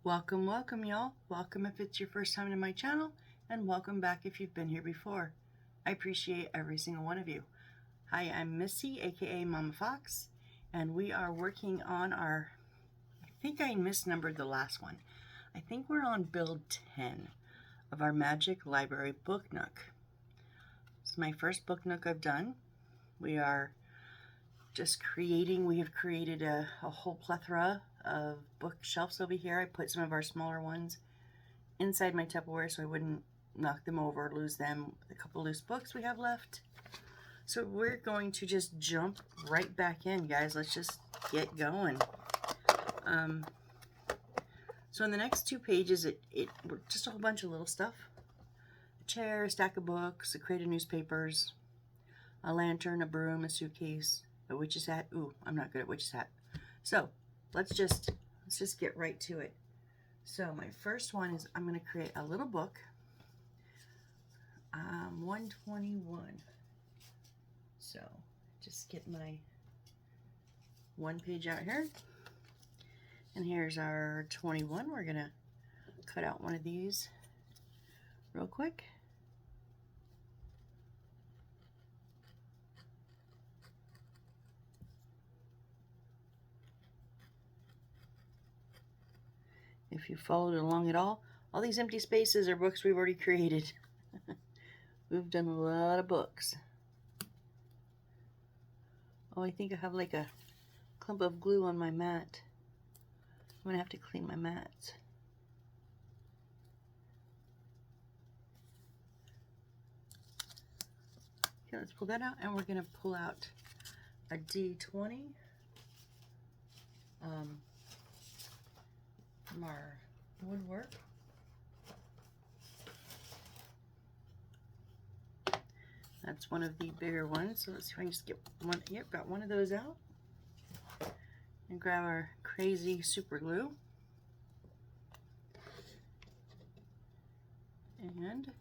Welcome, welcome y'all. Welcome if it's your first time to my channel, and welcome back if you've been here before. I appreciate every single one of you. Hi, I'm Missy, aka Mama Fox, and we are working on our, I think I misnumbered the last one. I think we're on build 10 of our Magic Library Book Nook. It's my first book nook I've done. We are just creating, we have created a whole plethora of bookshelves over here. I put some of our smaller ones inside my Tupperware so I wouldn't knock them over or lose them. A couple loose books we have left. So we're going to just jump right back in, guys. Let's just get going. So in the next 2 pages, we're just a whole bunch of little stuff. A chair, a stack of books, a crate of newspapers, a lantern, a broom, a suitcase, a witch's hat. Ooh, I'm not good at witch's hat. So let's just get right to it. So my first one is I'm going to create a little book. 121. So just get my 1 page out here. And here's our 21. We're going to cut out one of these real quick. If you followed along at all these empty spaces are books we've already created. We've done a lot of books. Oh, I think I have like a clump of glue on my mat. I'm gonna have to clean my mats. Okay, let's pull that out, and we're gonna pull out a D20 from our woodwork. That's one of the bigger ones. So let's see if I can just get one. Yep, got one of those out. And grab our crazy super glue. And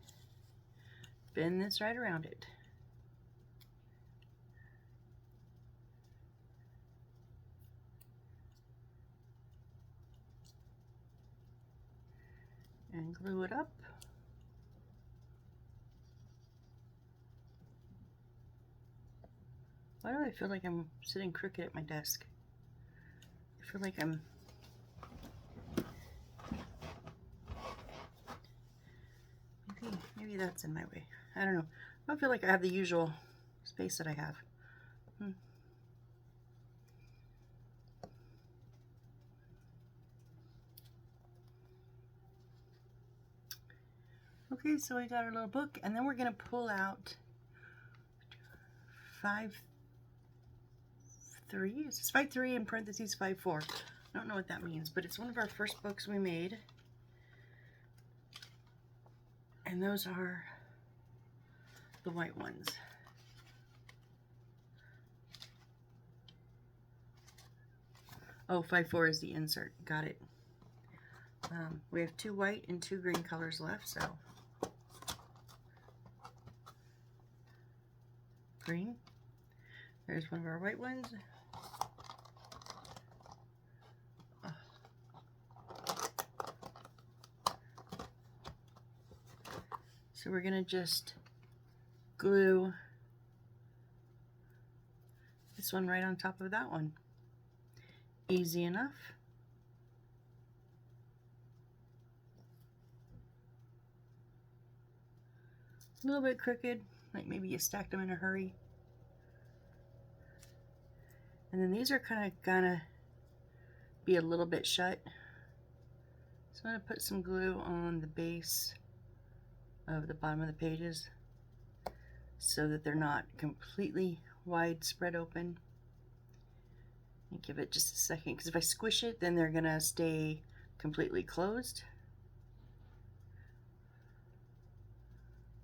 bend this right around it. And glue it up. Why do I feel like I'm sitting crooked at my desk? I feel like I'm... Maybe that's in my way. I don't know. I don't feel like I have the usual space that I have. Okay, so we got our little book, and then we're going to pull out 5-3. Is this 5-3 in parentheses 5-4? I don't know what that means, but it's one of our first books we made. And those are the white ones. Oh, 5-4 is the insert. Got it. We have 2 white and 2 green colors left, so green. There's one of our white ones. So we're gonna just glue this one right on top of that one. Easy enough. A little bit crooked, like maybe you stacked them in a hurry. And then these are kind of gonna be a little bit shut. So I'm gonna put some glue on the base of the bottom of the pages so that they're not completely wide spread open. And give it just a second, because if I squish it, then they're gonna stay completely closed.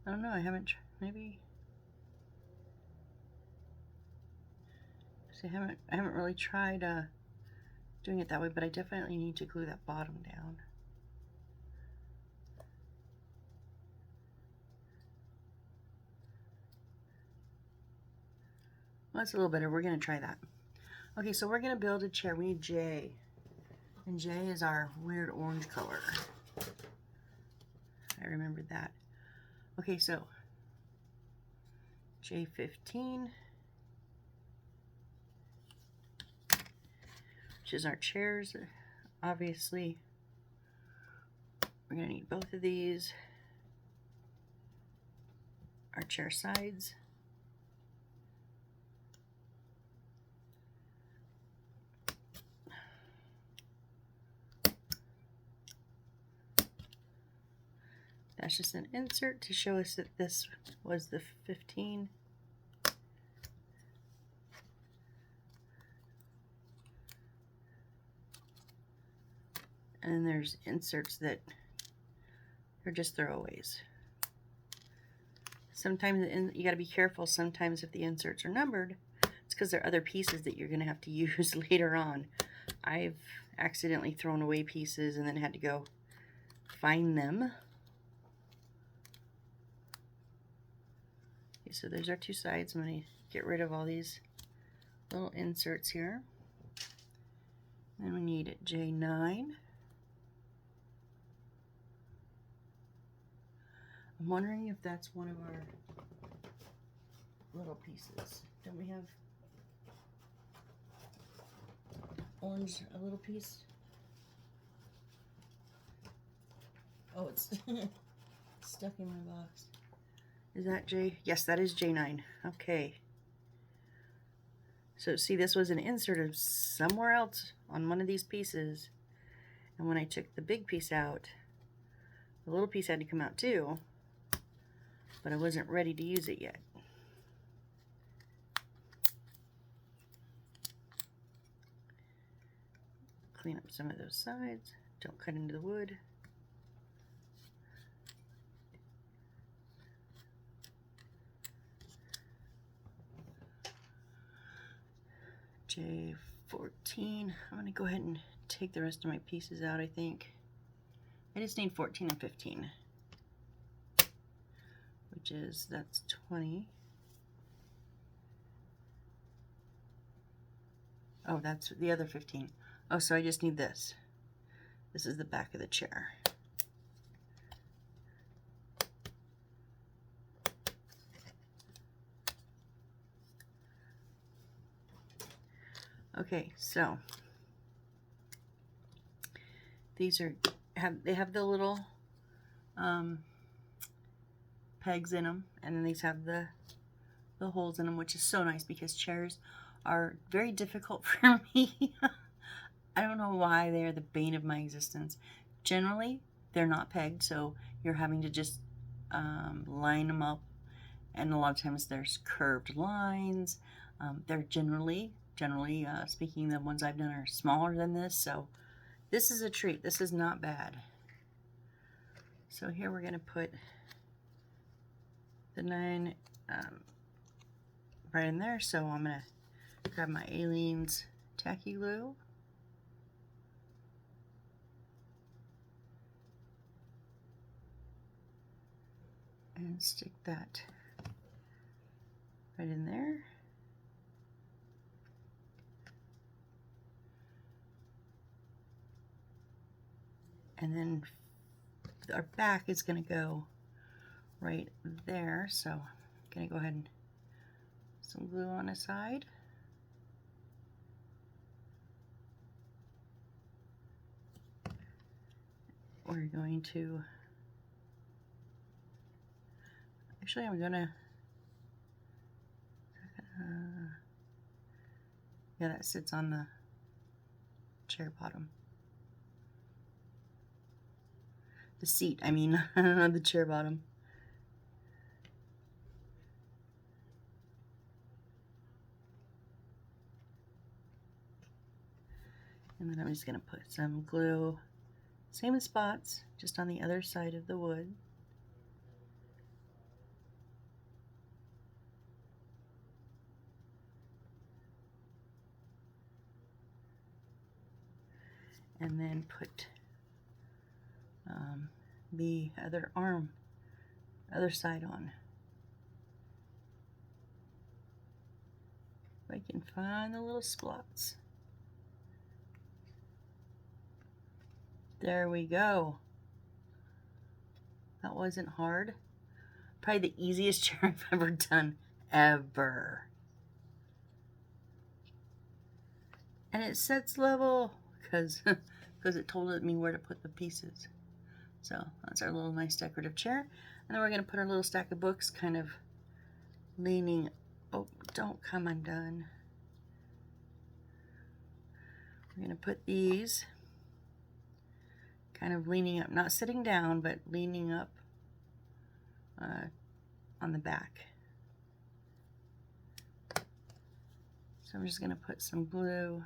I don't know, I haven't, maybe. See, I haven't really tried doing it that way, but I definitely need to glue that bottom down. Well, that's a little better. We're going to try that. Okay, so we're going to build a chair. We need J. And J is our weird orange color. I remembered that. Okay, so J15, which is our chairs. Obviously, we're going to need both of these. Our chair sides. That's just an insert to show us that this was the 15. And there's inserts that are just throwaways. Sometimes you got to be careful. Sometimes if the inserts are numbered, it's because there are other pieces that you're going to have to use later on. I've accidentally thrown away pieces and then had to go find them. Okay, so there's our two sides. I'm going to get rid of all these little inserts here. Then we need J9. I'm wondering if that's one of our little pieces. Don't we have orange, a little piece? Oh, it's stuck in my box. Is that J? Yes, that is J9. Okay. So see, this was an insert of somewhere else on one of these pieces. And when I took the big piece out, the little piece had to come out too. But I wasn't ready to use it yet. Clean up some of those sides. Don't cut into the wood. J14. I'm going to go ahead and take the rest of my pieces out, I think. I just need 14 and 15. Which is, that's 20. Oh, that's the other 15. Oh, so I just need this. This is the back of the chair. Okay, so these are they have the little pegs in them, and then these have the holes in them, which is so nice because chairs are very difficult for me. I don't know why they are the bane of my existence. Generally, they're not pegged, so you're having to just line them up, and a lot of times there's curved lines. They're generally speaking, the ones I've done are smaller than this, so this is a treat. This is not bad. So here we're going to put the 9 right in there. So I'm going to grab my Aleene's tacky glue. And stick that right in there. And then our back is going to go right there. So I'm going to go ahead and some glue on the side. We're going to, actually I'm going to, yeah, that sits on the chair bottom. The seat, I mean, the chair bottom. And then I'm just going to put some glue, same spots, just on the other side of the wood. And then put the other side on. If I can find the little spots. There we go. That wasn't hard. Probably the easiest chair I've ever done, ever. And it sets level because it told me where to put the pieces. So that's our little nice decorative chair. And then we're going to put our little stack of books kind of leaning. Oh, don't come undone. We're going to put these kind of leaning up, not sitting down, but leaning up on the back. So I'm just going to put some glue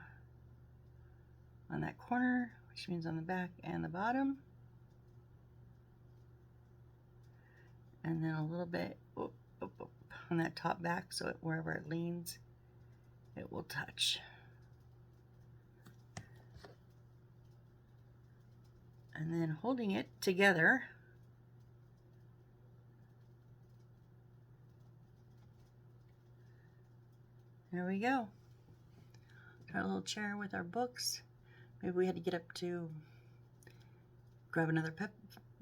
on that corner, which means on the back and the bottom. And then a little bit on that top back, so wherever it leans, it will touch. And then holding it together, there we go. Our little chair with our books. Maybe we had to get up to grab another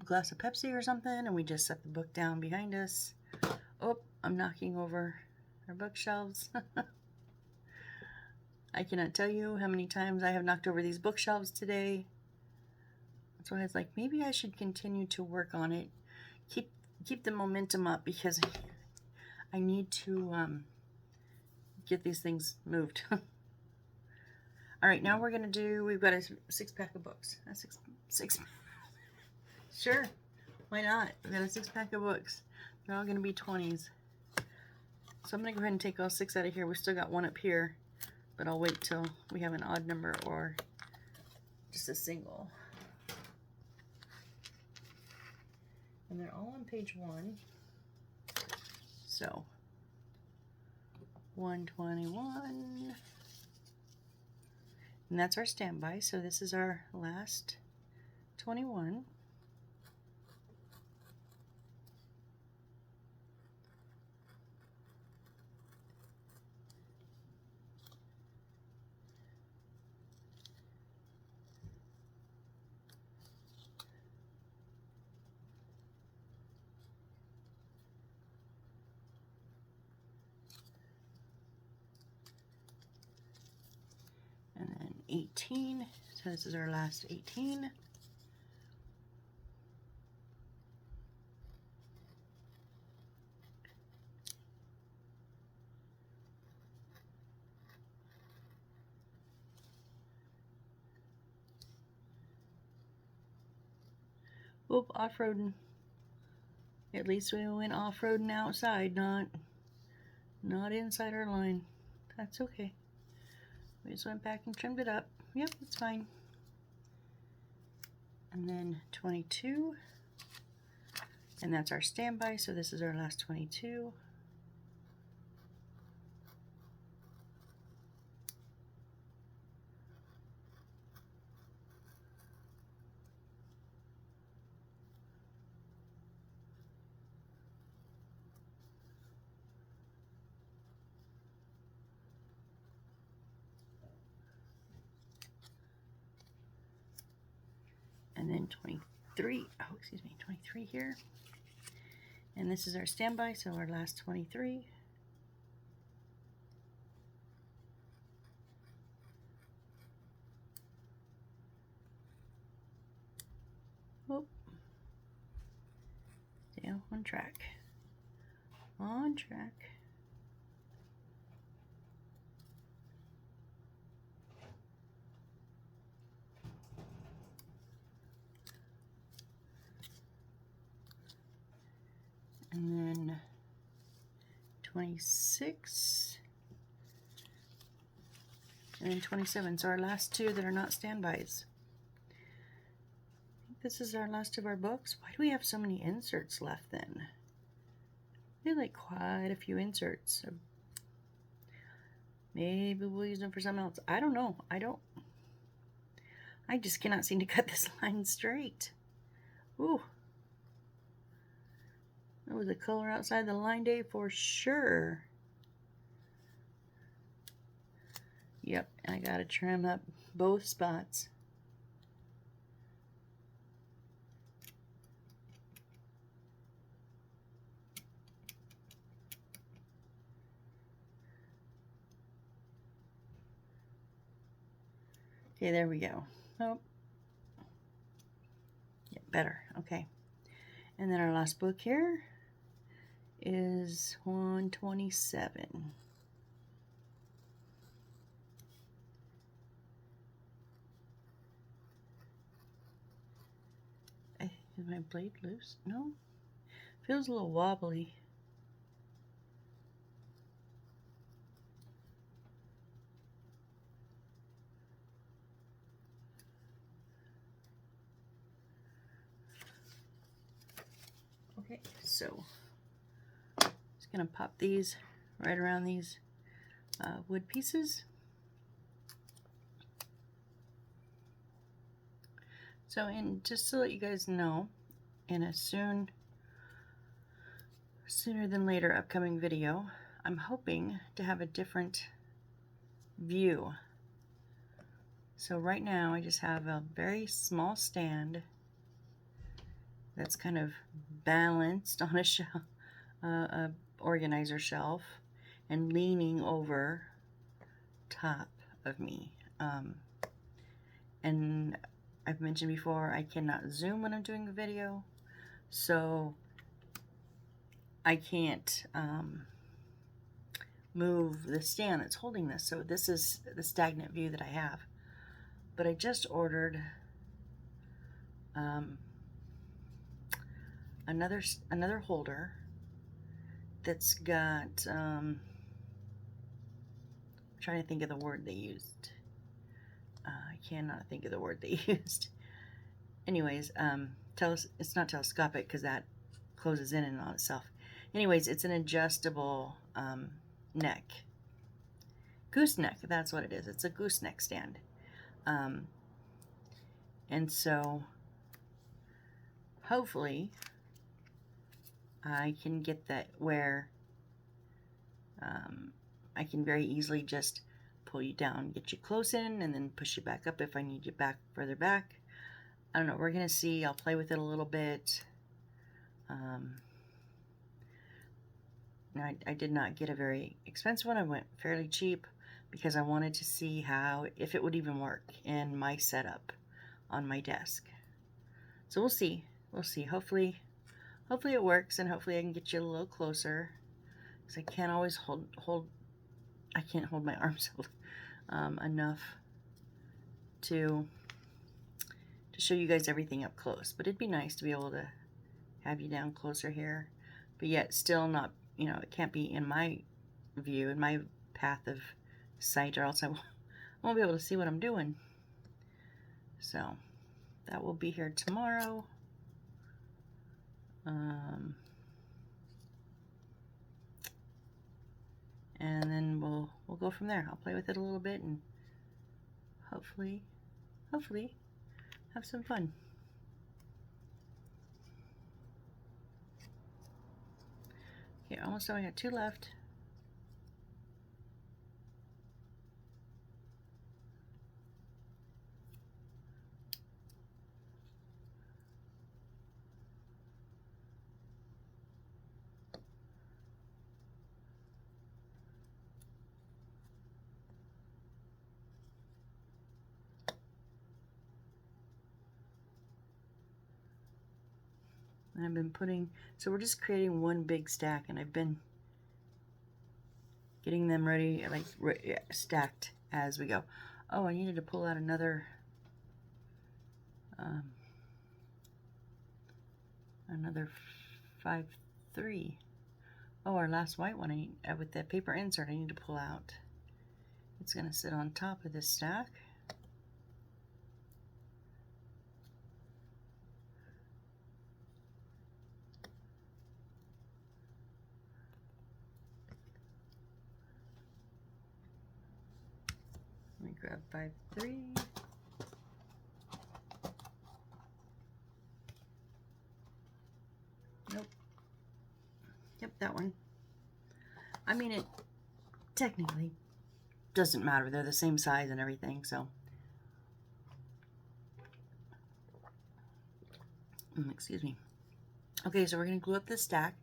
glass of Pepsi or something, and we just set the book down behind us. Oh, I'm knocking over our bookshelves. I cannot tell you how many times I have knocked over these bookshelves today. So I was like, maybe I should continue to work on it, keep the momentum up, because I need to get these things moved. All right, now we're gonna do. We've got a 6-pack of books. A six. Sure, why not? We've got a 6-pack of books. They're all gonna be 20s. So I'm gonna go ahead and take all 6 out of here. We still got one up here, but I'll wait till we have an odd number or just a single. And they're all on page 1. So 121. And that's our standby. So this is our last 21. And then 18, so this is our last 18. Oop, off-roading. At least we went off-roading outside, not inside our line. That's okay. We just went back and trimmed it up. Yep, it's fine. And then 22. And that's our standby, so this is our last 22. And then 23, 23 here. And this is our standby, so our last 23. Oh, stay on track. On track. And then 26, and then 27. So our last 2 that are not standbys. I think this is our last of our books. Why do we have so many inserts left then? We have like quite a few inserts. Maybe we'll use them for something else. I don't know. I just cannot seem to cut this line straight. Ooh. That was a color outside the line day for sure. Yep, I gotta trim up both spots. Okay, there we go. Oh, yeah, better. Okay. And then our last book here is 127. Is my blade loose? No? Feels a little wobbly. Okay, so just gonna pop these right around these wood pieces. So, just to let you guys know, in a sooner than later upcoming video, I'm hoping to have a different view. So right now I just have a very small stand that's kind of balanced on a shelf, a organizer shelf, and leaning over top of me. And I've mentioned before, I cannot zoom when I'm doing a video, so I can't move the stand that's holding this. So this is the stagnant view that I have. But I just ordered another holder that's got I'm trying to think of the word they used. I cannot think of the word they used. Anyways, it's not telescopic because that closes in and on itself. Anyways, it's an adjustable neck. Gooseneck, that's what it is. It's a gooseneck stand. And so hopefully I can get that where I can very easily just pull you down, get you close in, and then push you back up if I need you back further back. I don't know, we're gonna see. I'll play with it a little bit. Now I did not get a very expensive one. I went fairly cheap because I wanted to see if it would even work in my setup on my desk. So we'll see. We'll see. Hopefully it works, and hopefully I can get you a little closer, because I can't always I can't hold my arms enough to show you guys everything up close. But it'd be nice to be able to have you down closer here, but yet still not, it can't be in my view, in my path of sight, or else I won't be able to see what I'm doing. So that will be here tomorrow. And then we'll go from there. I'll play with it a little bit and hopefully have some fun. Okay, almost done. I got 2 left. And I've been so we're just creating one big stack, and I've been getting them ready, like stacked as we go. Oh, I needed to pull out another 5-3. Oh, our last white one, with the paper insert, I need to pull out. It's going to sit on top of this stack. Let me grab 5-3. Nope. Yep, that one. I mean, it technically doesn't matter. They're the same size and everything, so. Excuse me. Okay, so we're going to glue up this stack,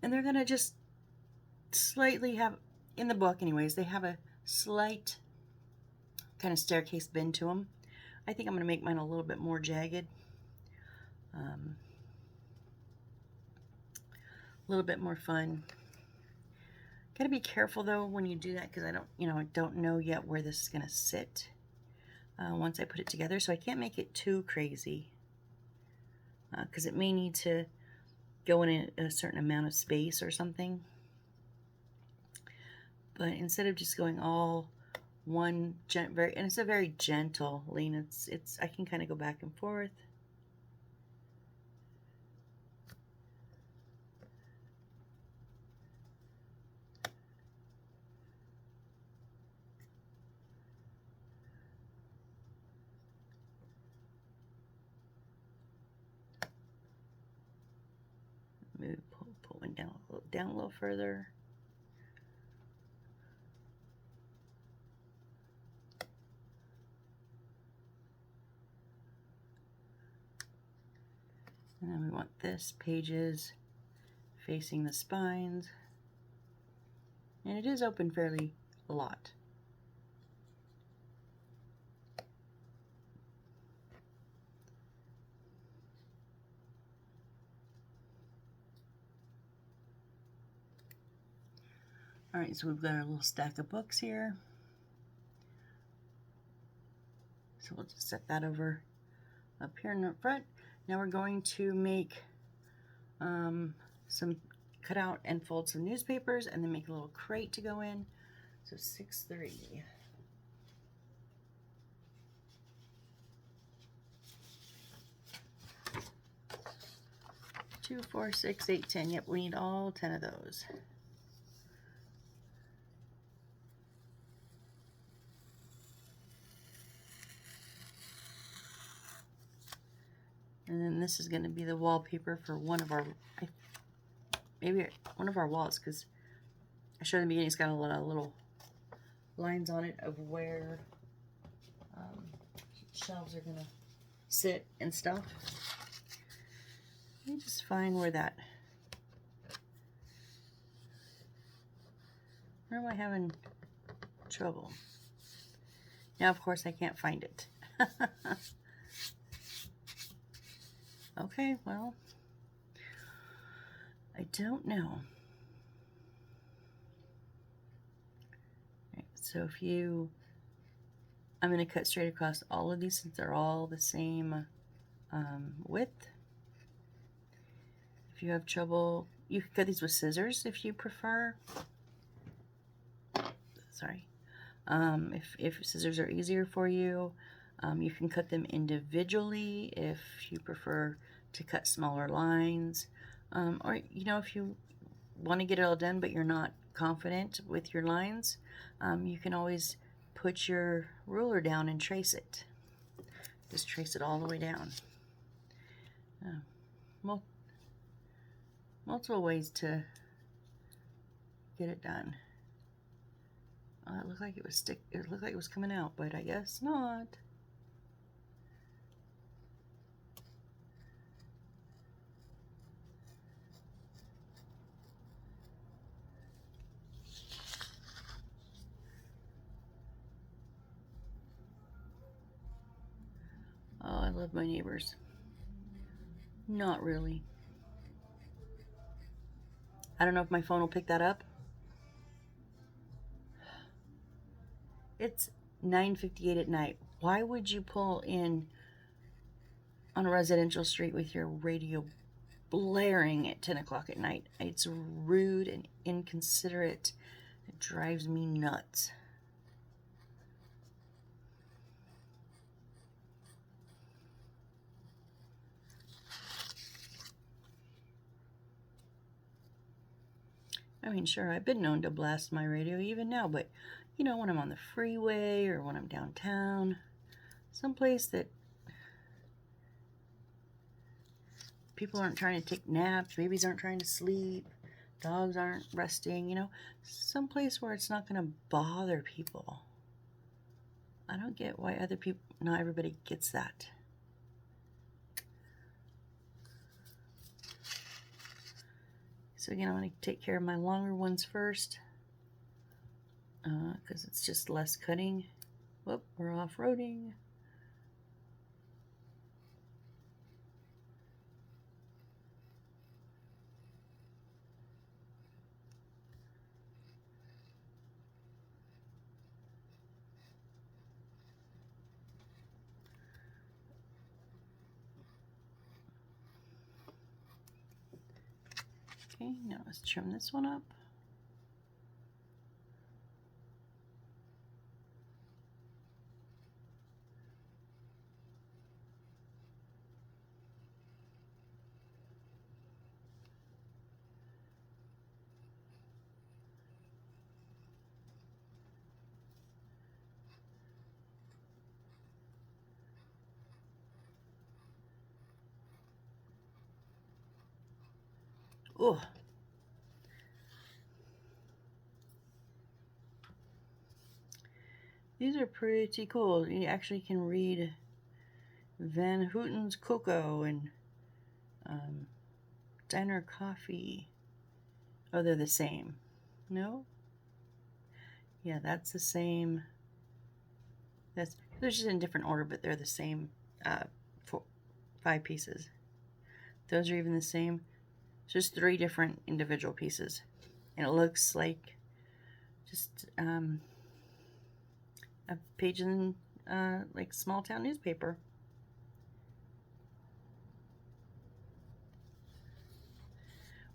and they're going to just slightly have, in the book anyways, they have a slight kind of staircase bend to them. I think I'm going to make mine a little bit more jagged. A little bit more fun. Gotta be careful though when you do that, because I don't know yet where this is gonna sit once I put it together, so I can't make it too crazy because it may need to go in a certain amount of space or something. But instead of just going all one and it's a very gentle lean. I can kind of go back and forth. Move, pull one down a little further. And then we want this pages facing the spines. And it is open fairly a lot. All right, so we've got our little stack of books here. So we'll just set that over up here in the front. Now we're going to make some cut out and fold some newspapers, and then make a little crate to go in. So 6-3. 2, 4, 6, 8, 10. Yep, we need all 10 of those. And then this is going to be the wallpaper for one of our, maybe one of our walls, because I showed in the beginning it's got a lot of little lines on it of where shelves are going to sit and stuff. Let me just find where where am I having trouble? Now, of course, I can't find it. Okay, well, I don't know. Right, so I'm going to cut straight across all of these since they're all the same width. If you have trouble, you can cut these with scissors if you prefer. Sorry. If scissors are easier for you, you can cut them individually if you prefer to cut smaller lines. Or, if you want to get it all done but you're not confident with your lines, you can always put your ruler down and trace it. Just trace it all the way down. Multiple ways to get it done. It looked like it looked like it was coming out, but I guess not. Oh, I love my neighbors. Not really. I don't know if my phone will pick that up. It's 9:58 at night. Why would you pull in on a residential street with your radio blaring at 10 o'clock at night? It's rude and inconsiderate. It drives me nuts. I mean, sure, I've been known to blast my radio even now, but when I'm on the freeway or when I'm downtown, someplace that people aren't trying to take naps, babies aren't trying to sleep, dogs aren't resting, someplace where it's not going to bother people. I don't get why not everybody gets that. So again, I'm going to take care of my longer ones first, because it's just less cutting. Whoop, we're off-roading. Okay, now let's trim this one up. Oh, these are pretty cool. You actually can read Van Houten's Cocoa and Diner Coffee. Oh, they're the same. No? Yeah, that's the same. They're just in different order, but they're the same 5 pieces. Those are even the same. It's just 3 different individual pieces. And it looks like just a page in like small town newspaper.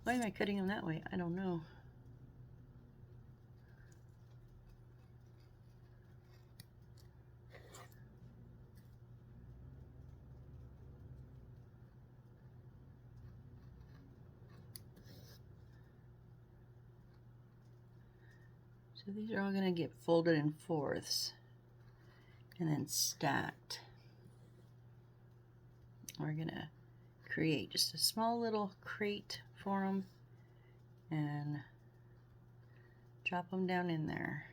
Why am I cutting them that way? I don't know. So these are all going to get folded in 4ths and then stacked. We're going to create just a small little crate for them and drop them down in there.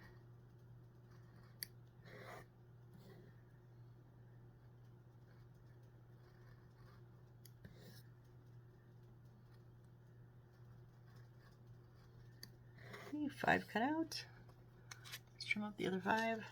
Okay, 5 cut out. Let's trim up the other 5.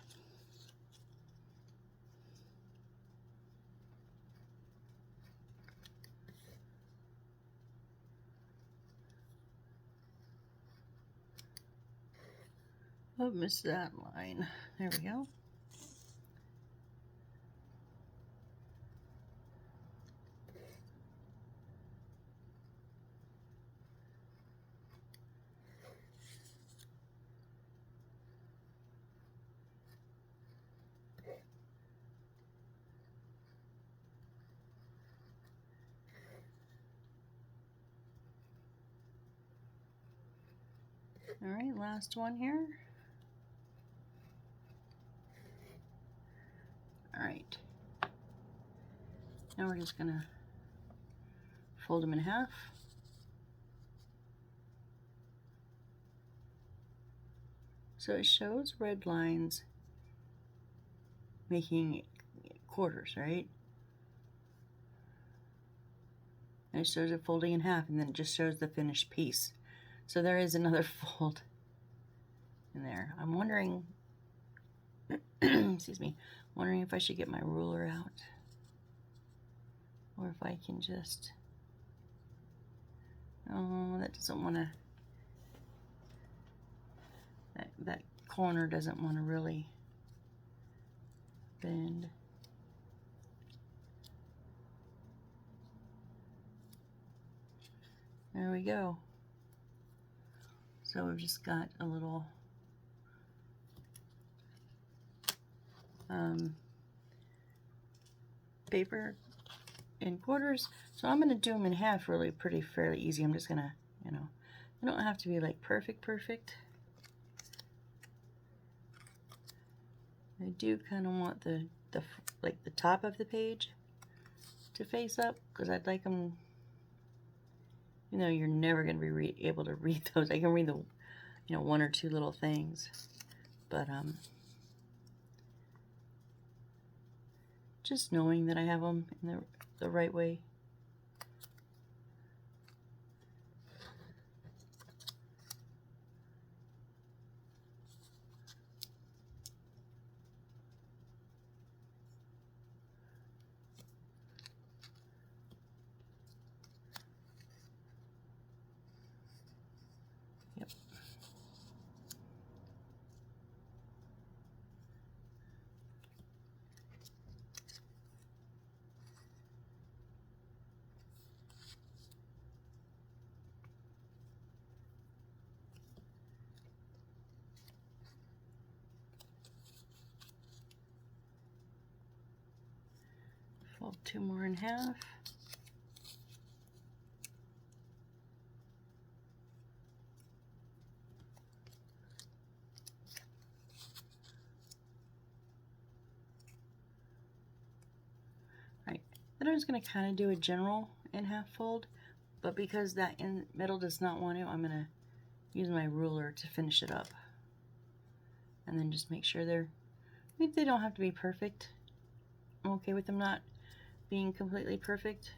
Oh, missed that line. There we go. All right, last one here. All right. Now we're just gonna fold them in half. So it shows red lines making quarters, right? And it shows it folding in half, and then it just shows the finished piece. So there is another fold in there. I'm wondering, excuse me, wondering if I should get my ruler out, or if I can just, oh, that doesn't want to, that corner doesn't want to really bend. There we go. So we've just got a little paper in quarters. So I'm going to do them in half really fairly easy. I'm just going to, you know, they don't have to be like perfect. I do kind of want the like the top of the page to face up, because I'd like them, you know, you're never going to be able to read those. I can read the, you know, 1 or 2 little things, but just knowing that I have them in the right way. Yep. Fold 2 more in half. Right, then I'm just going to kind of do a general in half fold, but because that in middle does not want to, I'm going to use my ruler to finish it up. And then just make sure they don't have to be perfect. I'm okay with them not being completely perfect.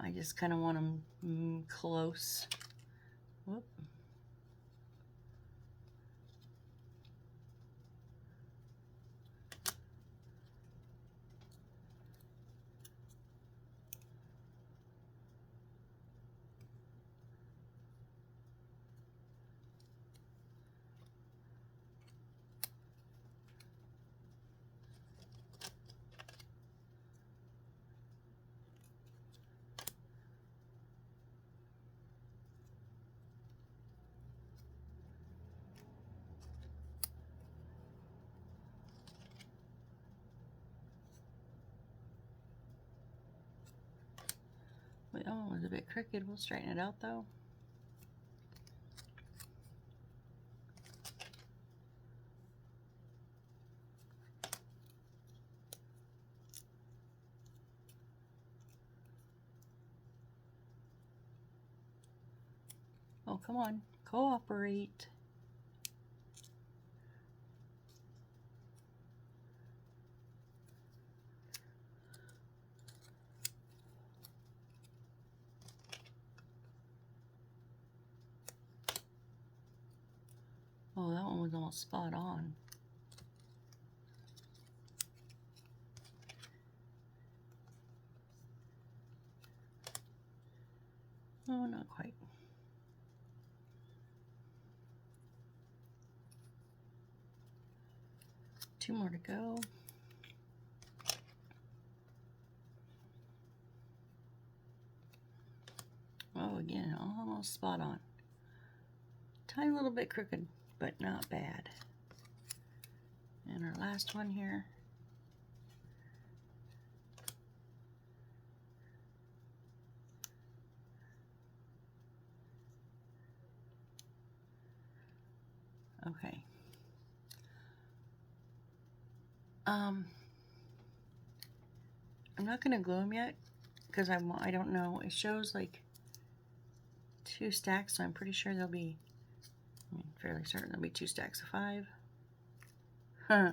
I just kind of want them close. Whoop. Wait, oh, it was a bit crooked. We'll straighten it out though. Oh, come on, cooperate. Oh, that one was almost spot on. Oh, not quite. Two more to go. Oh, again, almost spot on. Tiny little bit crooked, but not bad. And our last one here. Okay. I'm not gonna glue them yet because I don't know. It shows like 2 stacks, so I'm pretty sure there'll be. I'm fairly certain there'll be 2 stacks of 5. Huh.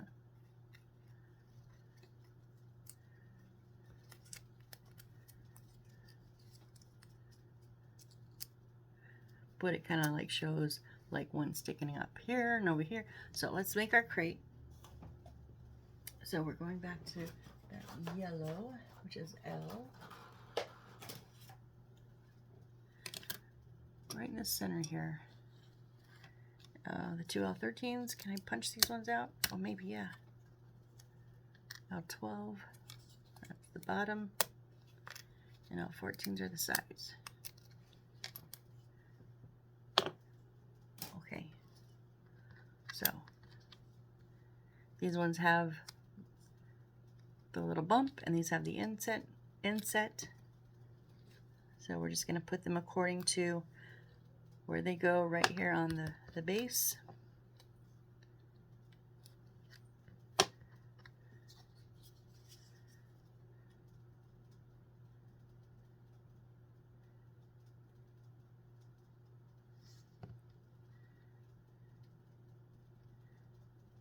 But it kind of like shows like one sticking up here and over here. So let's make our crate. So we're going back to that yellow, which is L. Right in the center here. The 2 L13s, can I punch these ones out? Oh, maybe, yeah. L12, that's the bottom, and L14s are the sides. Okay, so these ones have the little bump, and these have the inset. So we're just going to put them according to where they go right here on the base.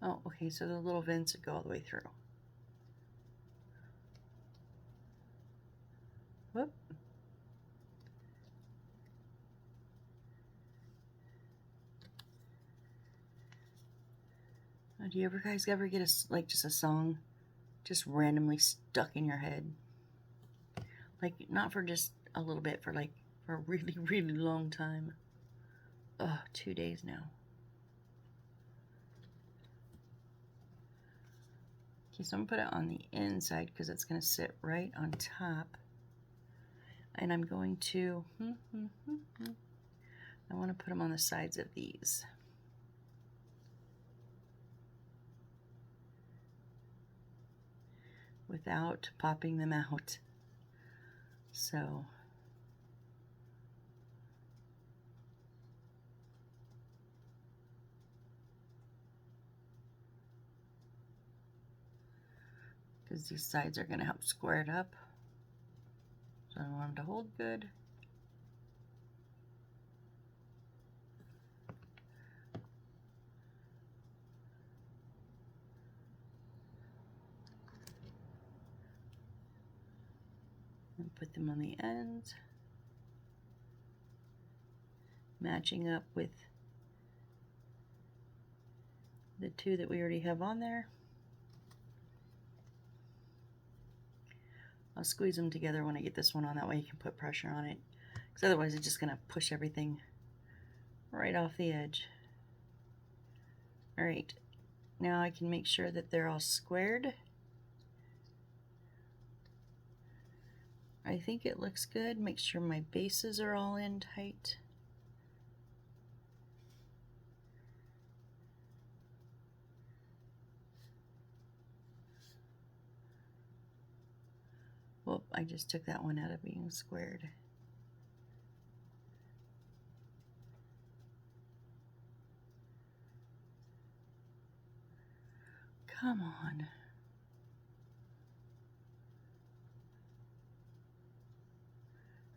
Oh, okay, so the little vents go all the way through. Whoop. Do you guys ever get just a song just randomly stuck in your head? Like, not for just a little bit, for for a really, really long time. 2 days now. Okay, so I'm going to put it on the inside because it's going to sit right on top. And I'm going to, I want to put them on the sides of these. Without popping them out. So because these sides are going to help square it up. So I want them to hold good. And put them on the ends, matching up with the two that we already have on there. I'll squeeze them together when I get this one on, that way you can put pressure on it, because otherwise it's just going to push everything right off the edge. Alright, now I can make sure that they're all squared. I think it looks good. Make sure my bases are all in tight. Whoop, I just took that one out of being squared. Come on.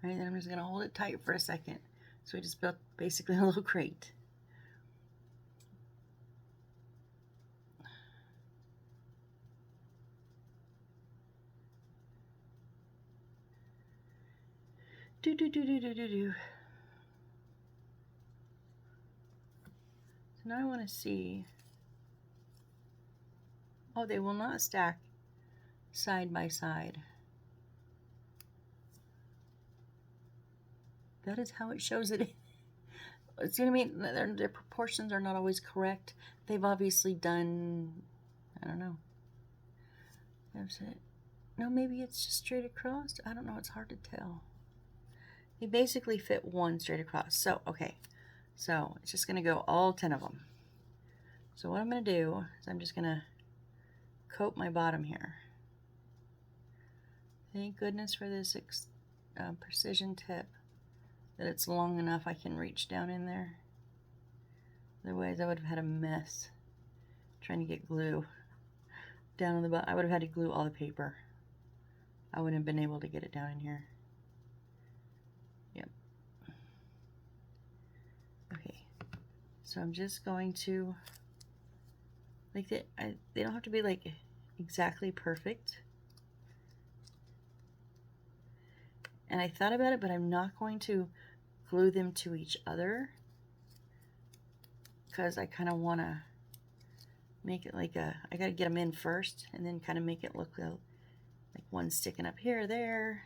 Alright, then I'm just going to hold it tight for a second. So we just built basically a little crate. Do. So now I want to see. Oh, they will not stack side by side. That is how it shows it. See what I mean? Their proportions are not always correct. They've obviously done, I don't know. That's it. No, maybe it's just straight across. I don't know. It's hard to tell. They basically fit one straight across. So, okay. So, it's just going to go all 10 of them. So, what I'm going to do is I'm just going to coat my bottom here. Thank goodness for this precision tip, that it's long enough I can reach down in there. Otherwise, I would have had a mess trying to get glue down on the bottom. I would have had to glue all the paper. I wouldn't have been able to get it down in here. Yep. Okay. So I'm just going to, like, they don't have to be like exactly perfect. And I thought about it, but I'm not going to glue them to each other, because I kind of want to make it like a, I got to get them in first and then kind of make it look like one sticking up here or there.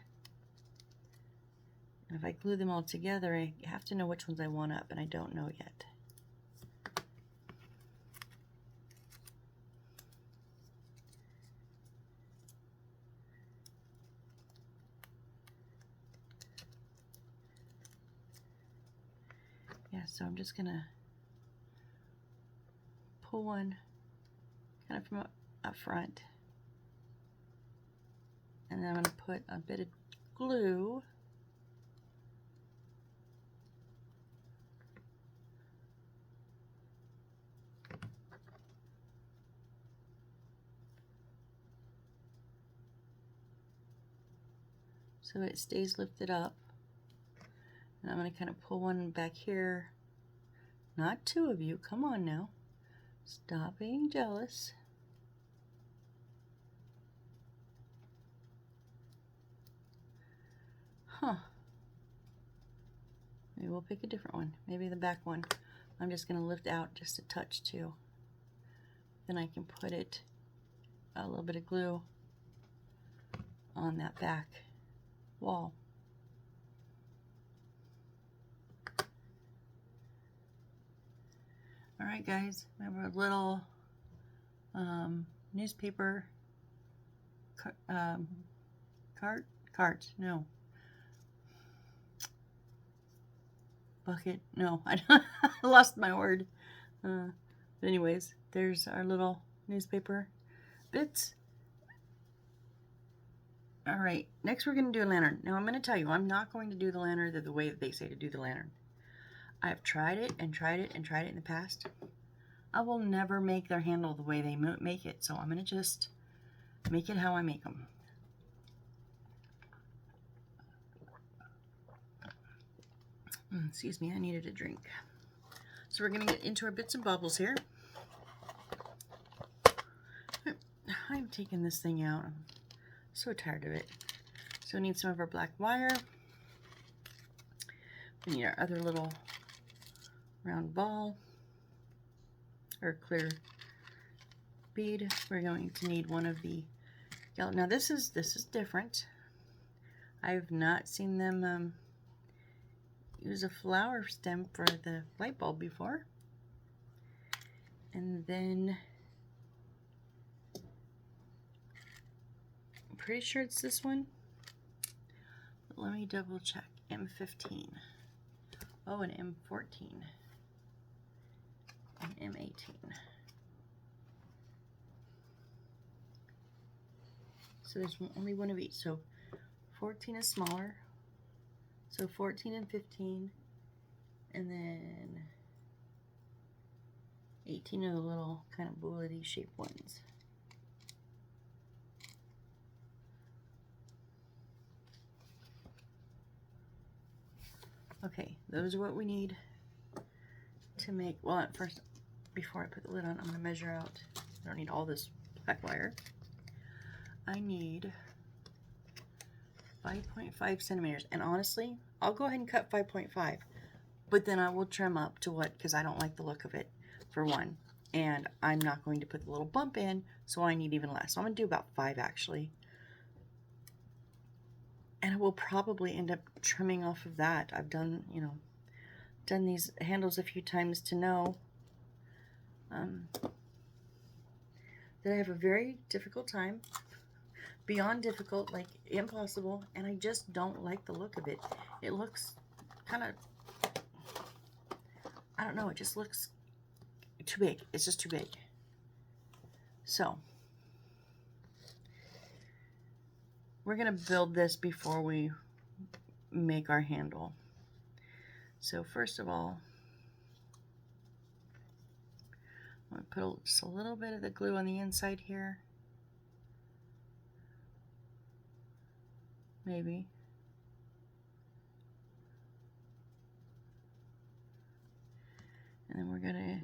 And if I glue them all together, I have to know which ones I want up, and I don't know yet. Yeah, so I'm just gonna pull one kind of from up front, and then I'm gonna put a bit of glue so it stays lifted up. And I'm going to kind of pull one back here. Not two of you. Come on now. Stop being jealous. Huh. Maybe we'll pick a different one. Maybe the back one. I'm just going to lift out just a touch too. Then I can put it, a little bit of glue on that back wall. Alright guys, we have a little newspaper bucket, no, I lost my word. But anyways, there's our little newspaper bits. Alright, next we're going to do a lantern. Now I'm going to tell you, I'm not going to do the lantern the way that they say to do the lantern. I've tried it and tried it and tried it in the past. I will never make their handle the way they make it, so I'm going to just make it how I make them. Excuse me, I needed a drink. So we're going to get into our bits and bobbles here. I'm taking this thing out. I'm so tired of it. So we need some of our black wire. We need our other little round ball or clear bead. We're going to need one of the yellow. Now this is different. I've not seen them use a flower stem for the light bulb before. And then I'm pretty sure it's this one, but let me double check. M15. Oh, and M14 and M18. So there's only one of each. So 14 is smaller. So 14 and 15, and then 18 are the little kind of bullety shaped ones. Okay, those are what we need to make. Well, at first, before I put the lid on, I'm going to measure out. I don't need all this black wire. I need 5.5 centimeters, and honestly, I'll go ahead and cut 5.5, but then I will trim up to what, because I don't like the look of it, for one, and I'm not going to put the little bump in, so I need even less. So I'm going to do about 5 actually, and I will probably end up trimming off of that. I've done, you know, done these handles a few times to know that I have a very difficult time. Beyond difficult, like impossible, and I just don't like the look of it. It looks kind of, I don't know, it just looks too big. It's just too big. So we're going to build this before we make our handle. So first of all, I'm going to put just a little bit of the glue on the inside here. Maybe. And then we're going to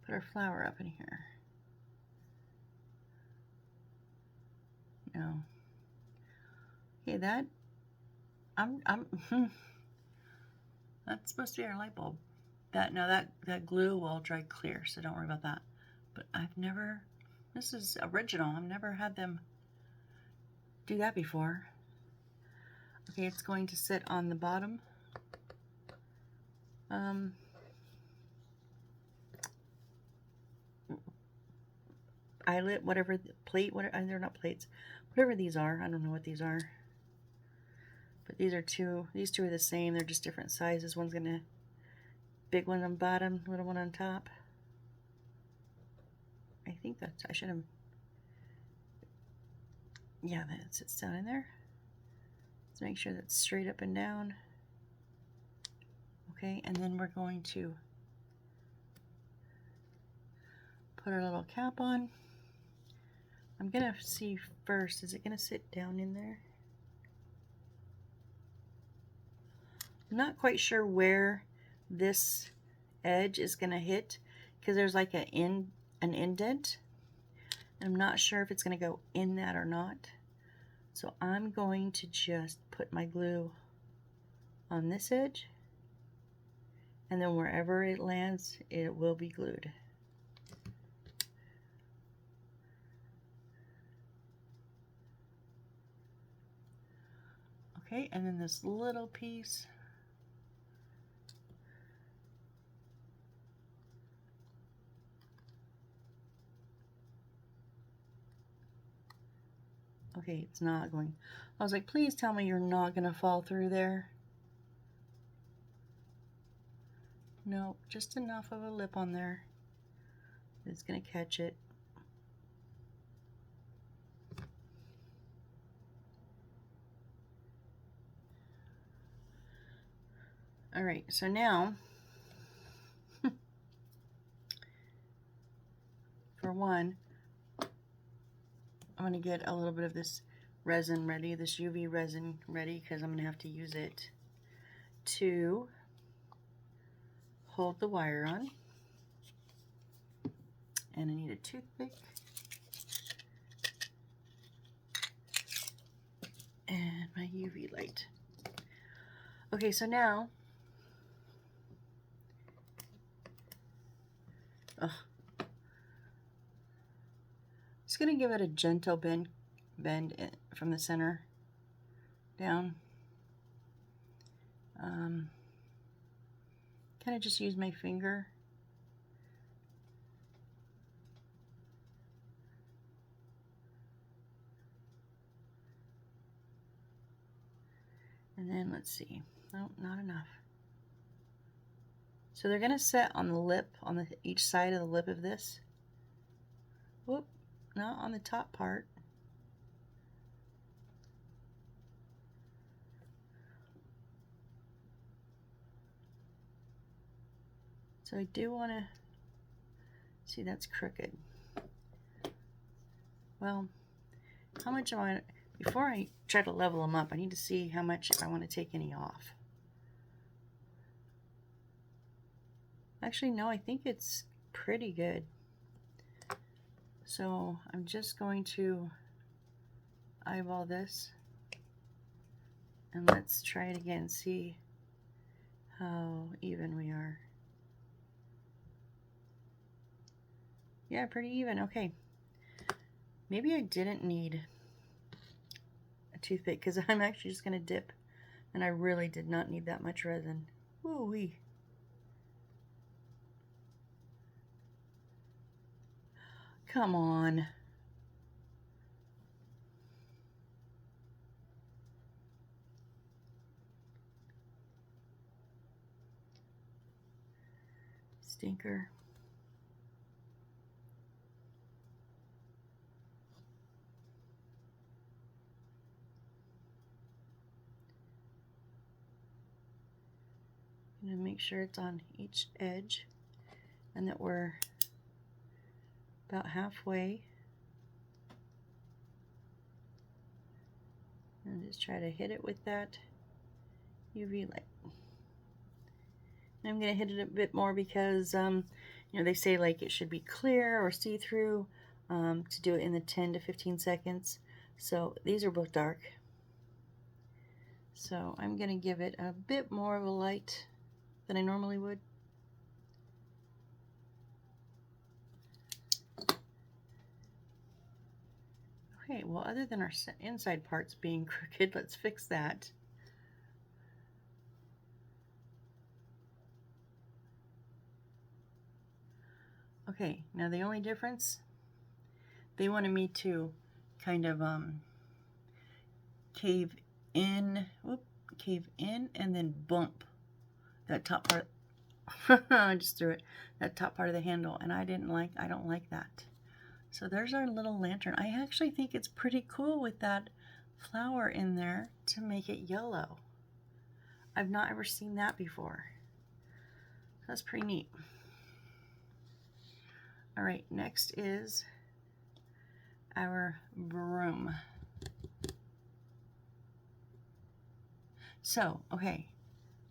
put our flower up in here. No. Okay, that that's supposed to be our light bulb. That glue will dry clear, so don't worry about that. But I've never, this is original. I've never had them do that before. Okay, it's going to sit on the bottom. Eyelet, whatever, plate, whatever, they're not plates, whatever these are. I don't know what these are. But these two are the same. They're just different sizes. One's gonna, big one on bottom, little one on top. I think that's, I should have, yeah, that sits down in there. Let's make sure that's straight up and down. Okay, and then we're going to put our little cap on. I'm gonna see first, is it gonna sit down in there? I'm not quite sure where this edge is gonna hit, because there's like an indent. I'm not sure if it's gonna go in that or not. So I'm going to just put my glue on this edge, and then wherever it lands, it will be glued. Okay, and then this little piece, Okay, it's not going. I was like, please tell me you're not going to fall through there. No, just enough of a lip on there. It's going to catch it. All right, so now, for one, I'm going to get a little bit of this resin ready, this UV resin ready, because I'm going to have to use it to hold the wire on. And I need a toothpick and my UV light. Okay, so now, just gonna give it a gentle bend from the center down. Kind of just use my finger. And then let's see. No, not enough. So they're gonna set on the lip, on each side of the lip of this. Whoop, not on the top part. So I do want to see, that's crooked. Well, how much am I, before I try to level them up, I need to see how much, if I want to take any off. Actually, no, I think it's pretty good. So I'm just going to eyeball this. And let's try it again, see how even we are. Yeah, pretty even, okay. Maybe I didn't need a toothpick because I'm actually just gonna dip, and I really did not need that much resin. Woo-wee. Come on. Stinker. I'm gonna make sure it's on each edge and that we're about halfway. And just try to hit it with that UV light. I'm going to hit it a bit more because, you know, they say like it should be clear or see-through to do it in the 10 to 15 seconds. So these are both dark. So I'm going to give it a bit more of a light than I normally would. Okay, well, other than our inside parts being crooked, let's fix that. Okay, now the only difference, they wanted me to kind of cave in and then bump that top part. I just threw it, that top part of the handle, and I don't like that. So there's our little lantern. I actually think it's pretty cool with that flower in there to make it yellow. I've not ever seen that before. That's pretty neat. All right, next is our broom. So, okay,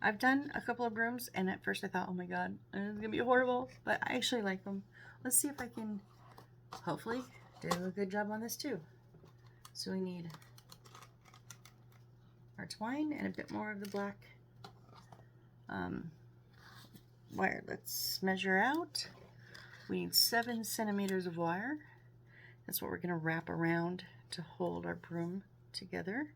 I've done a couple of brooms, and at first I thought, oh my god, it's gonna be horrible, but I actually like them. Let's see if I can hopefully do a good job on this too. So we need our twine and a bit more of the black wire. Let's measure out. We need 7 centimeters of wire. That's what we're going to wrap around to hold our broom together.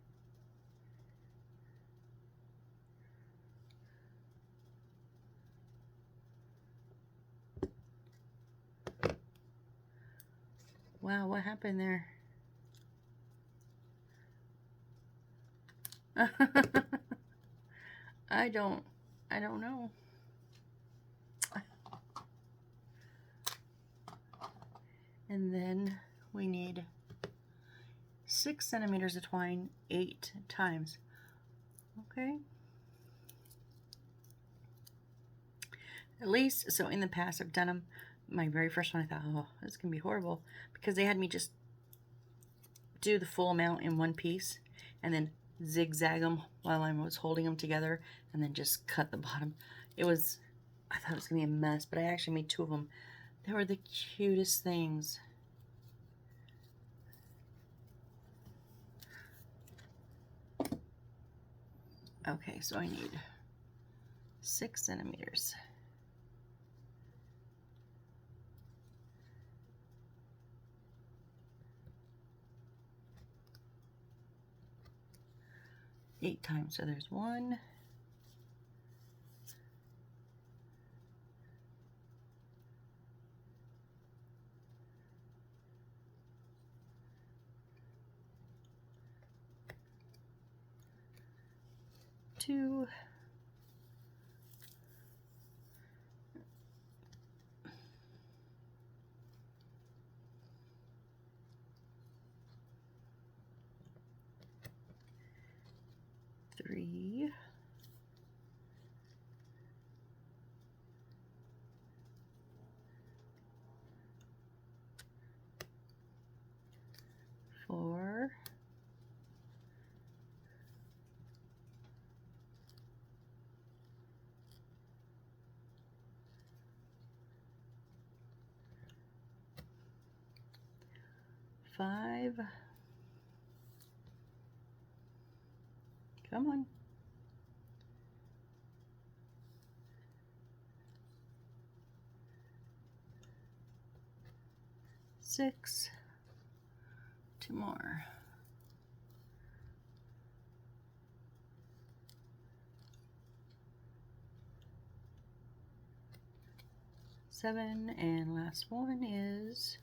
Wow, what happened there? I don't know. And then we need 6 centimeters of twine 8 times. Okay. At least, so in the past I've done them. My very first one I thought, oh, this is going to be horrible, because they had me just do the full amount in one piece and then zigzag them while I was holding them together and then just cut the bottom. I thought it was going to be a mess, but I actually made 2 of them. They were the cutest things. Okay, so I need 6 centimeters. Eight times, so there's 1, 2, 3, 4, 5. Come on. 6. 2 more. 7, and last one is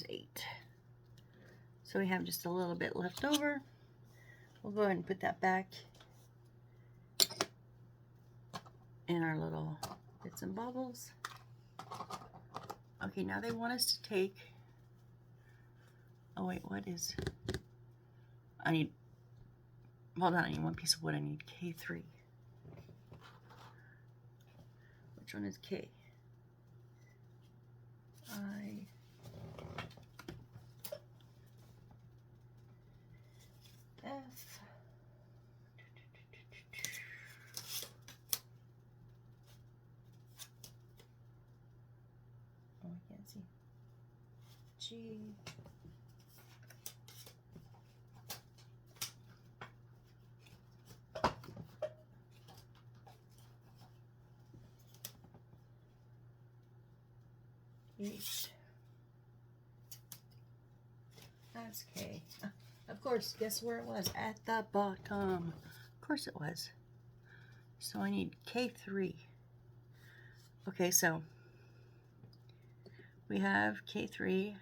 8. So we have just a little bit left over. We'll go ahead and put that back in our little bits and bobbles. Okay, now they want us to take, oh wait, hold on, I need 1 piece of wood. I need K3. Which one is K? F. Oh, I can't see. G. H. That's K. Of course, guess where it was? At the bottom. Of course it was. So I need K3. Okay, so we have K3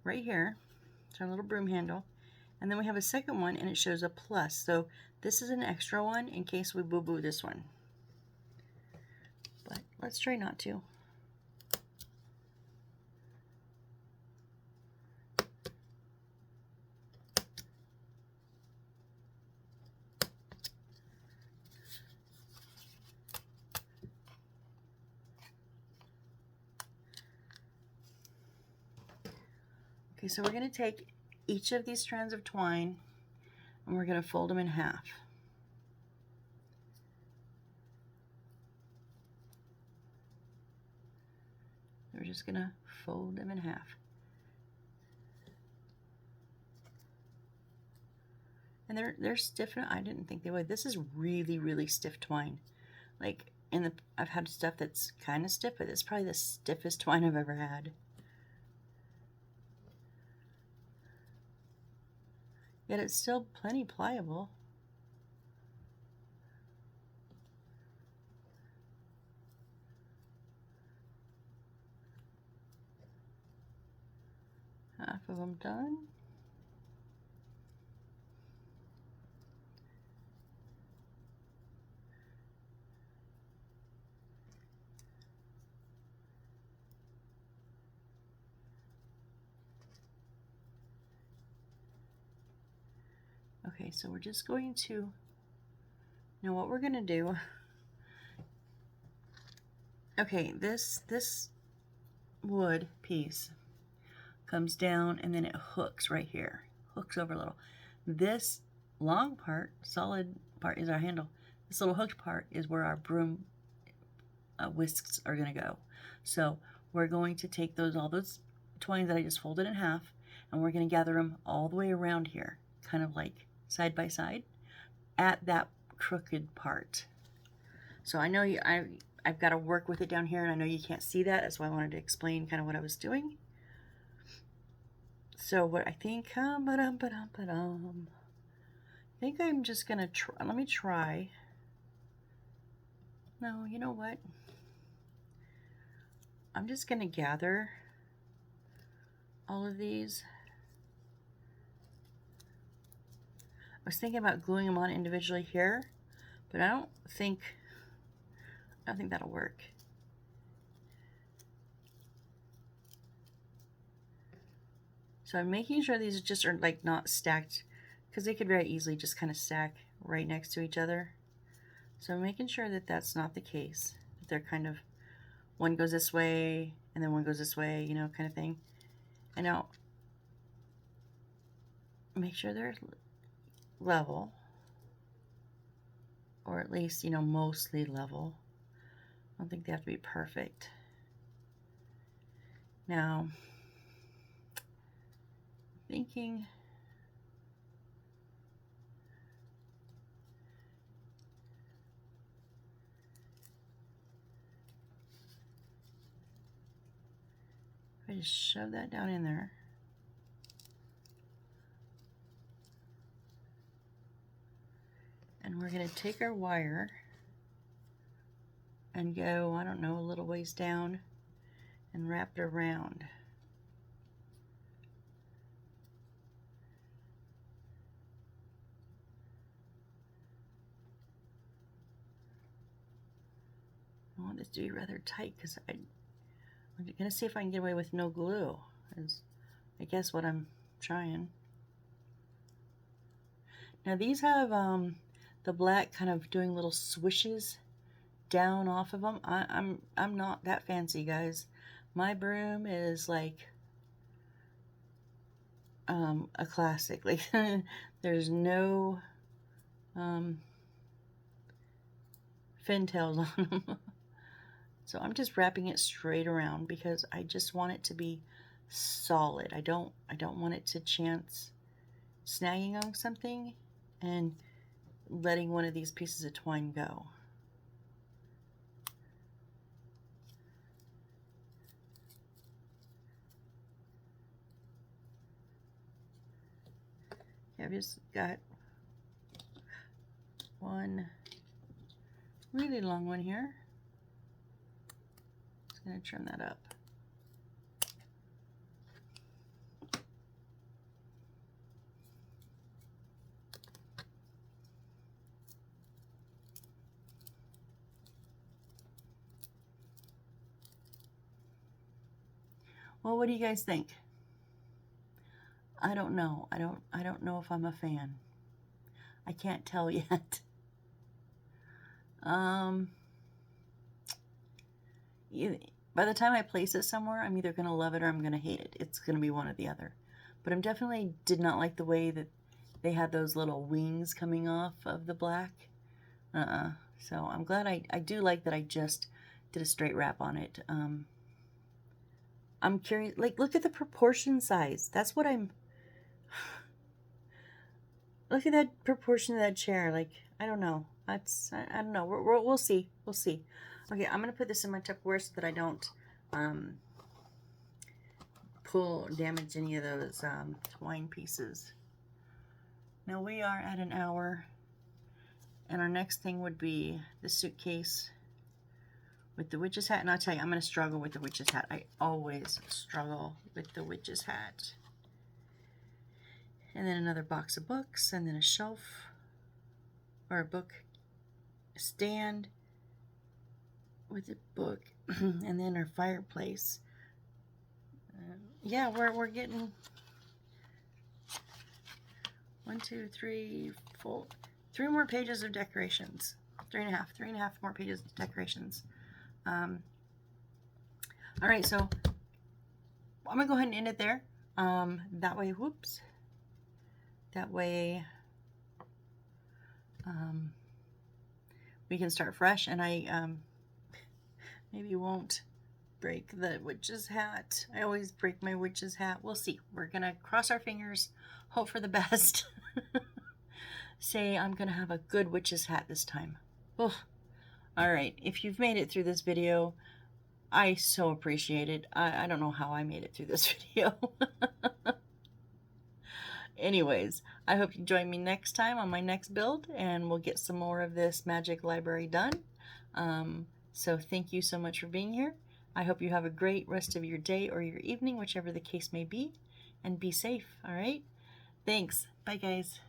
right here. It's our little broom handle. And then we have a second one and it shows a plus. So this is an extra one in case we boo-boo this one. But let's try not to. Okay, so we're going to take each of these strands of twine and we're going to fold them in half. We're just going to fold them in half. And they're stiff. I didn't think they would. This is really, really stiff twine. Like I've had stuff that's kind of stiff, but it's probably the stiffest twine I've ever had. Yet it's still plenty pliable. of them done. Okay, so we're just going to, now what we're going to do, okay, this wood piece comes down and then it hooks right here, hooks over a little. This long part, solid part, is our handle. This little hooked part is where our broom whisks are going to go. So we're going to take all those twines that I just folded in half, and we're going to gather them all the way around here, kind of like side by side at that crooked part. So I know I've got to work with it down here, and I know you can't see that. That's why I wanted to explain kind of what I was doing. So what I think, I think I'm just gonna try. Let me try. No, you know what? I'm just gonna gather all of these. I was thinking about gluing them on individually here, but I don't think that'll work. So I'm making sure these just are like not stacked, because they could very easily just kind of stack right next to each other. So I'm making sure that that's not the case. That they're kind of, one goes this way and then one goes this way, you know, kind of thing. And now make sure they're level, or at least, you know, mostly level. I don't think they have to be perfect. Now, thinking I just shove that down in there. And we're going to take our wire and go, I don't know, a little ways down and wrap it around. I want this to be rather tight because I'm going to see if I can get away with no glue, is I guess what I'm trying. Now these have the black kind of doing little swishes down off of them. I'm not that fancy, guys. My broom is like a classic. Like there's no fintails on them. So I'm just wrapping it straight around because I just want it to be solid. I don't want it to chance snagging on something and letting one of these pieces of twine go. Okay, I've just got one really long one here. Just going to trim that up. Well, what do you guys think? I don't know. I don't know if I'm a fan. I can't tell yet. By the time I place it somewhere, I'm either going to love it or I'm going to hate it. It's going to be one or the other. But I definitely did not like the way that they had those little wings coming off of the black. So I'm glad I do like that I just did a straight wrap on it. I'm curious, like, look at the proportion size. That's what I'm... Look at that proportion of that chair. Like, I don't know. That's, I don't know. We'll see. We'll see. Okay, I'm going to put this in my Tupperware so that I don't damage any of those twine pieces. Now we are at an hour, and our next thing would be the suitcase with the witch's hat. And I'll tell you, I'm going to struggle with the witch's hat. I always struggle with the witch's hat. and then another box of books, and then a shelf or a book stand with a book, and then our fireplace. Yeah, we're getting 1, 2, 3, 4, 3 more pages of decorations. 3.5 more pages of decorations. All right, so I'm gonna go ahead and end it there. That way, whoops. That way, we can start fresh, and I maybe won't break the witch's hat. I always break my witch's hat. We'll see. We're gonna cross our fingers, hope for the best. Say I'm gonna have a good witch's hat this time. Oh, all right. If you've made it through this video, I so appreciate it. I don't know how I made it through this video. Anyways, I hope you join me next time on my next build, and we'll get some more of this magic library done. So thank you so much for being here. I hope you have a great rest of your day or your evening, whichever the case may be, and be safe, all right? Thanks. Bye, guys.